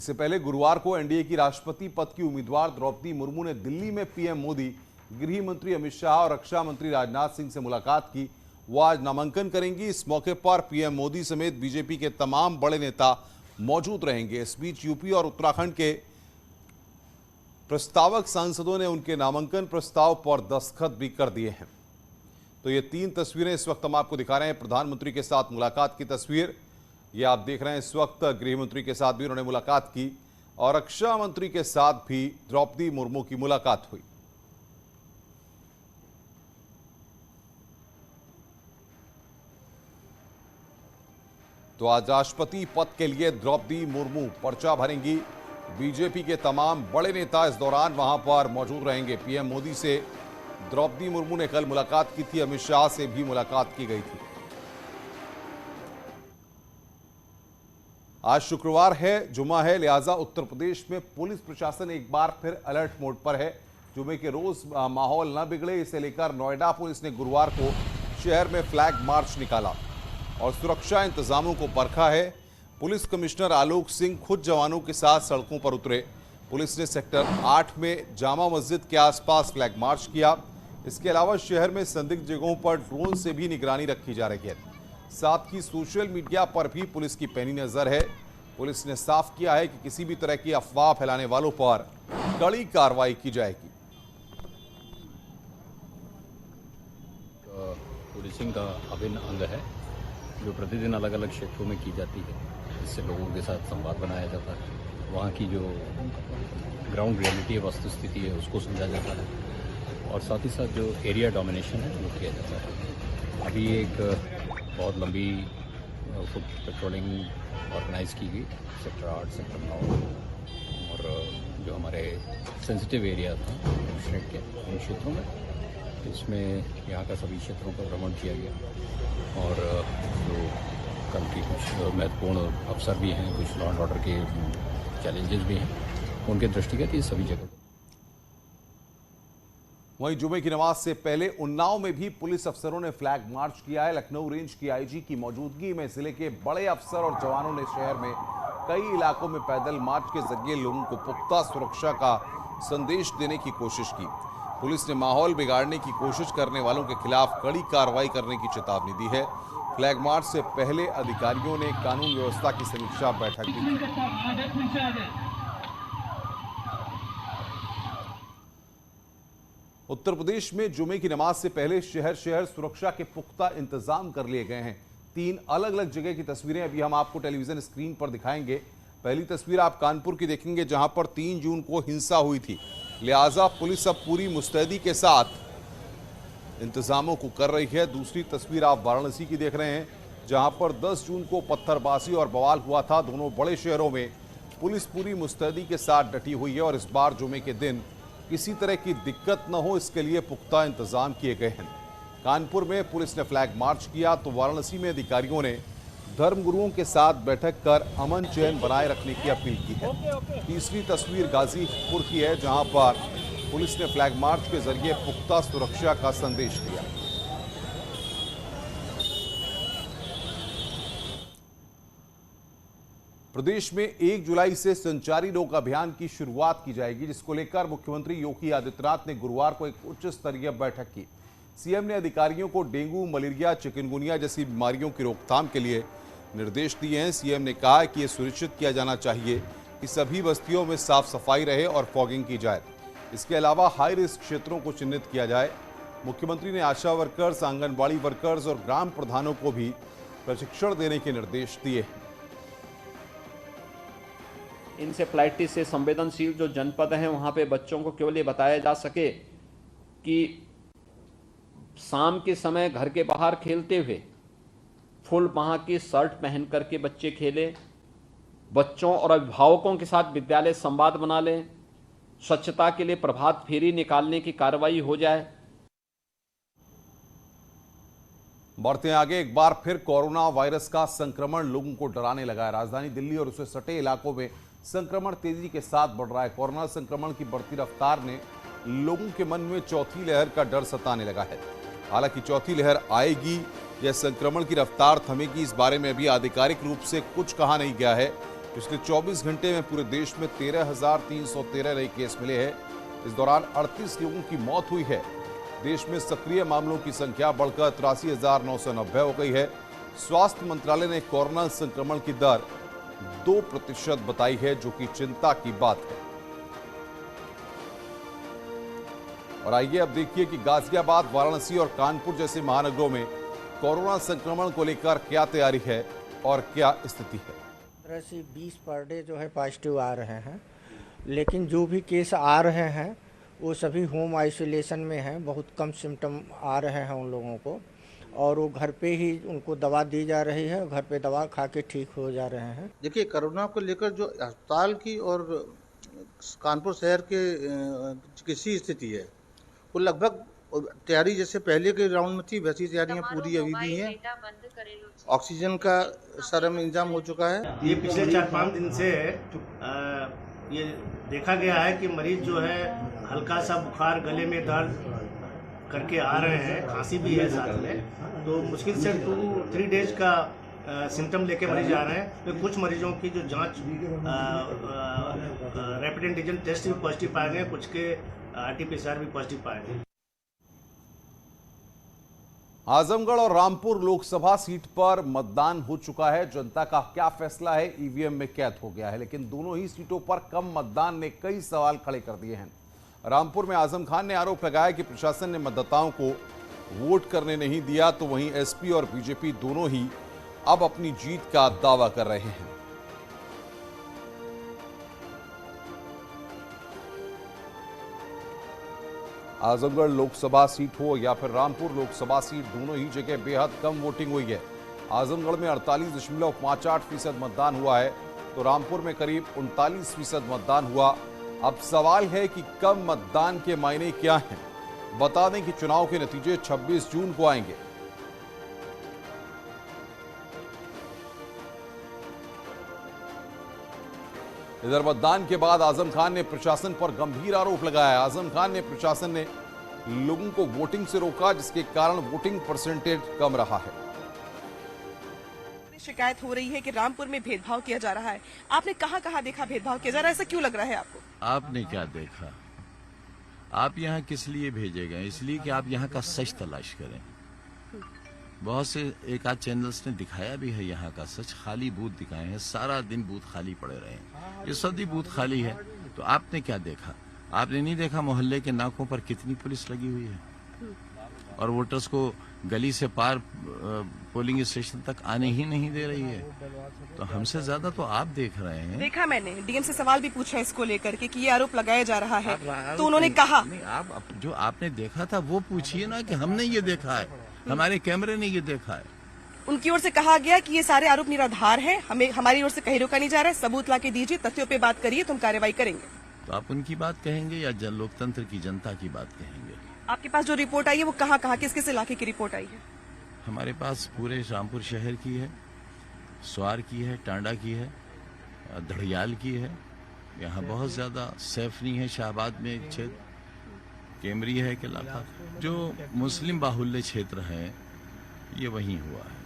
इससे पहले गुरुवार को एनडीए की राष्ट्रपति पद की उम्मीदवार द्रौपदी मुर्मू ने दिल्ली में पीएम मोदी, गृह मंत्री अमित शाह और रक्षा मंत्री राजनाथ सिंह से मुलाकात की। वो आज नामांकन करेंगी। इस मौके पर पीएम मोदी समेत बीजेपी के तमाम बड़े नेता मौजूद रहेंगे। इस बीच यूपी और उत्तराखंड के प्रस्तावक सांसदों ने उनके नामांकन प्रस्ताव पर दस्तखत भी कर दिए हैं। तो ये 3 तस्वीरें इस वक्त हम आपको दिखा रहे हैं। प्रधानमंत्री के साथ मुलाकात की तस्वीर ये आप देख रहे हैं। इस वक्त गृह मंत्री के साथ भी उन्होंने मुलाकात की और रक्षा मंत्री के साथ भी द्रौपदी मुर्मू की मुलाकात हुई। तो आज राष्ट्रपति पद के लिए द्रौपदी मुर्मू पर्चा भरेंगी। बीजेपी के तमाम बड़े नेता इस दौरान वहां पर मौजूद रहेंगे। पीएम मोदी से द्रौपदी मुर्मू ने कल मुलाकात की थी, अमित शाह से भी मुलाकात की गई थी। आज शुक्रवार है, जुमा है, लिहाजा उत्तर प्रदेश में पुलिस प्रशासन एक बार फिर अलर्ट मोड पर है। जुमे के रोज माहौल न बिगड़े, इसे लेकर नोएडा पुलिस ने गुरुवार को शहर में फ्लैग मार्च निकाला और सुरक्षा इंतजामों को परखा है। पुलिस कमिश्नर आलोक सिंह खुद जवानों के साथ सड़कों पर उतरे। पुलिस ने सेक्टर 8 में जामा मस्जिद के आसपास फ्लैग मार्च किया। इसके अलावा शहर में संदिग्ध जगहों पर ड्रोन से भी निगरानी रखी जा रही है। साथ ही सोशल मीडिया पर भी पुलिस की पैनी नजर है। पुलिस ने साफ किया है कि किसी भी तरह की अफवाह फैलाने वालों पर कड़ी कार्रवाई की जाएगी। पुलिसिंग का अभिन्न अंग है जो प्रतिदिन अलग अलग क्षेत्रों में की जाती है। इससे लोगों के साथ संवाद बनाया जाता है, वहाँ की जो ग्राउंड रियलिटी है, वस्तुस्थिति है, उसको समझा जाता है और साथ ही साथ जो एरिया डोमिनेशन है वो किया जाता है। अभी एक बहुत लंबी फुट पेट्रोलिंग ऑर्गेनाइज की गई सेक्टर 8, सेक्टर 9 और जो हमारे सेंसिटिव एरिया था स्टेट के उन क्षेत्रों में, इसमें यहाँ का सभी क्षेत्रों पर भ्रमण किया गया और जो कल की कुछ महत्वपूर्ण अवसर भी हैं, कुछ लॉ एंड ऑर्डर के चैलेंजेस भी हैं, उनके दृष्टिगत ये सभी जगह। वहीं जुमे की नमाज से पहले उन्नाव में भी पुलिस अफसरों ने फ्लैग मार्च किया है। लखनऊ रेंज की आईजी की मौजूदगी में जिले के बड़े अफसर और जवानों ने शहर में कई इलाकों में पैदल मार्च के जरिए लोगों को पुख्ता सुरक्षा का संदेश देने की कोशिश की। पुलिस ने माहौल बिगाड़ने की कोशिश करने वालों के खिलाफ कड़ी कार्रवाई करने की चेतावनी दी है। फ्लैग मार्च से पहले अधिकारियों ने कानून व्यवस्था की समीक्षा बैठक की। उत्तर प्रदेश में जुमे की नमाज से पहले शहर सुरक्षा के पुख्ता इंतजाम कर लिए गए हैं। 3 अलग अलग जगह की तस्वीरें अभी हम आपको टेलीविजन स्क्रीन पर दिखाएंगे। पहली तस्वीर आप कानपुर की देखेंगे, जहां पर 3 जून को हिंसा हुई थी, लिहाजा पुलिस अब पूरी मुस्तैदी के साथ इंतजामों को कर रही है। दूसरी तस्वीर आप वाराणसी की देख रहे हैं, जहां पर 10 जून को पत्थरबाजी और बवाल हुआ था। दोनों बड़े शहरों में पुलिस पूरी मुस्तैदी के साथ डटी हुई है और इस बार जुमे के दिन किसी तरह की दिक्कत न हो, इसके लिए पुख्ता इंतजाम किए गए हैं। कानपुर में पुलिस ने फ्लैग मार्च किया तो वाराणसी में अधिकारियों ने धर्मगुरुओं के साथ बैठक कर अमन चैन बनाए रखने की अपील की है। तीसरी तस्वीर गाजीपुर की है, जहां पर पुलिस ने फ्लैग मार्च के जरिए पुख्ता सुरक्षा का संदेश दिया। प्रदेश में 1 जुलाई से संचारी रोग अभियान की शुरुआत की जाएगी, जिसको लेकर मुख्यमंत्री योगी आदित्यनाथ ने गुरुवार को एक उच्च स्तरीय बैठक की। सीएम ने अधिकारियों को डेंगू, मलेरिया, चिकनगुनिया जैसी बीमारियों की रोकथाम के लिए निर्देश दिए हैं। सीएम ने कहा कि यह सुनिश्चित किया जाना चाहिए कि सभी बस्तियों में साफ सफाई रहे और फॉगिंग की जाए। इसके अलावा हाई रिस्क क्षेत्रों को चिन्हित किया जाए। मुख्यमंत्री ने आशा वर्कर्स, आंगनबाड़ी वर्कर्स और ग्राम प्रधानों को भी प्रशिक्षण देने के निर्देश दिए। इंसेफ्लाइटिस से संवेदनशील जो जनपद हैं, वहां पे बच्चों को केवल ये बताया जा सके कि शाम के समय घर के बाहर खेलते हुए फुल बाह की शर्ट पहन करके बच्चे खेले। बच्चों और अभिभावकों के साथ विद्यालय संवाद बना लें। स्वच्छता के लिए प्रभात फेरी निकालने की कार्रवाई हो जाए। बढ़ते हैं आगे। एक बार फिर कोरोना वायरस का संक्रमण लोगों को डराने लगा है। राजधानी दिल्ली और उससे सटे इलाकों में संक्रमण तेजी के साथ बढ़ रहा है। कोरोना संक्रमण की बढ़ती रफ्तार ने लोगों के मन में चौथी लहर का डर सताने लगा है। हालांकि चौथी लहर आएगी या संक्रमण की रफ्तार थमेगी, इस बारे में अभी आधिकारिक रूप से कुछ कहा नहीं गया है। पिछले 24 घंटे में पूरे देश में 13,313 नए केस मिले हैं। इस दौरान 38 लोगों की मौत हुई है। देश में सक्रिय मामलों की संख्या बढ़कर 83,990 हो गई है। स्वास्थ्य मंत्रालय ने कोरोना संक्रमण की दर 2% बताई है, जो कि चिंता की बात है। और आइए अब देखिए कि गाजियाबाद, वाराणसी और कानपुर जैसे महानगरों में कोरोना संक्रमण को लेकर क्या तैयारी है और क्या स्थिति है। 15 से 20 पर डे जो है पॉजिटिव आ रहे हैं, लेकिन जो भी केस आ रहे हैं वो सभी होम आइसोलेशन में हैं। बहुत कम सिम्टम आ रहे हैं उन लोगों को, और वो घर पे ही उनको दवा दी जा रही है, घर पे दवा खा के ठीक हो जा रहे हैं। देखिए, कोरोना को लेकर जो अस्पताल की और कानपुर शहर के चिकित्सीय स्थिति है वो लगभग तैयारी जैसे पहले के राउंड में थी वैसी तैयारियां पूरी अभी भी हैं। ऑक्सीजन का सरम इंतजाम हो चुका है। ये पिछले 4-5 दिन से ये देखा गया है कि मरीज जो है हल्का सा बुखार, गले में दर्द करके आ रहे हैं, खांसी भी है साथ में, तो मुश्किल से 2-3 डेज का सिम्टम लेके मरीज आ रहे हैं। तो कुछ मरीजों की जो जांच रैपिड एंटीजन टेस्ट भी पॉजिटिव पाए गए, कुछ के RT-PCR भी पॉजिटिव पाए गए। आजमगढ़ और रामपुर लोकसभा सीट पर मतदान हो चुका है। जनता का क्या फैसला है ईवीएम में कैद हो गया है, लेकिन दोनों ही सीटों पर कम मतदान ने कई सवाल खड़े कर दिए हैं। रामपुर में आजम खान ने आरोप लगाया कि प्रशासन ने मतदाताओं को वोट करने नहीं दिया, तो वहीं एसपी और बीजेपी दोनों ही अब अपनी जीत का दावा कर रहे हैं। आजमगढ़ लोकसभा सीट हो या फिर रामपुर लोकसभा सीट, दोनों ही जगह बेहद कम वोटिंग हुई है। आजमगढ़ में 48.58% मतदान हुआ है, तो रामपुर में करीब 39% मतदान हुआ। अब सवाल है कि कम मतदान के मायने क्या हैं। बता दें कि चुनाव के नतीजे 26 जून को आएंगे। इधर मतदान के बाद आजम खान ने प्रशासन पर गंभीर आरोप लगाया। आजम खान ने प्रशासन ने लोगों को वोटिंग से रोका, जिसके कारण वोटिंग परसेंटेज कम रहा है। शिकायत हो रही है कि रामपुर में भेदभाव किया जा रहा है। आपने कहां देखा भेदभाव किया जा रहा है, ऐसा क्यों लग रहा है आपको? आपने क्या देखा? आप यहाँ किस लिए भेजे गए? इसलिए कि आप यहाँ का सच तलाश करें। बहुत से एक आध चैनल्स ने दिखाया भी है यहाँ का सच। खाली बूथ दिखाए हैं, सारा दिन बूथ खाली पड़े रहे हैं। ये सदी बूथ खाली है, तो आपने क्या देखा? आपने नहीं देखा मोहल्ले के नाकों पर कितनी पुलिस लगी हुई है, और वोटर्स को गली से पार पोलिंग स्टेशन तक आने ही नहीं दे रही है। तो हमसे ज्यादा तो आप देख रहे हैं। देखा मैंने, डीएम से सवाल भी पूछा इसको लेकर के कि ये आरोप लगाया जा रहा है, तो उन्होंने कहा नहीं, आप जो आपने देखा था वो पूछिए ना कि हमने ये देखा है, हमारे कैमरे ने ये देखा है। उनकी ओर से कहा गया कि ये सारे आरोप निराधार हैं, हमें हमारी ओर से कहीं रोका नहीं जा रहा है, सबूत ला के दीजिए, तथ्यों पे बात करिए, तुम कार्रवाई करेंगे। तो आप उनकी बात कहेंगे या लोकतंत्र की जनता की बात कहेंगे? आपके पास जो रिपोर्ट आई है वो कहाँ किस किस इलाके की रिपोर्ट आई है? हमारे पास पूरे रामपुर शहर की है, स्वार की है, टांडा की है, धड़ियाल की है। यहाँ बहुत ज्यादा सैफनी है, शाहबाद में एक क्षेत्र, केमरी है एक इलाका। जो मुस्लिम बाहुल्य क्षेत्र है ये वहीं हुआ है।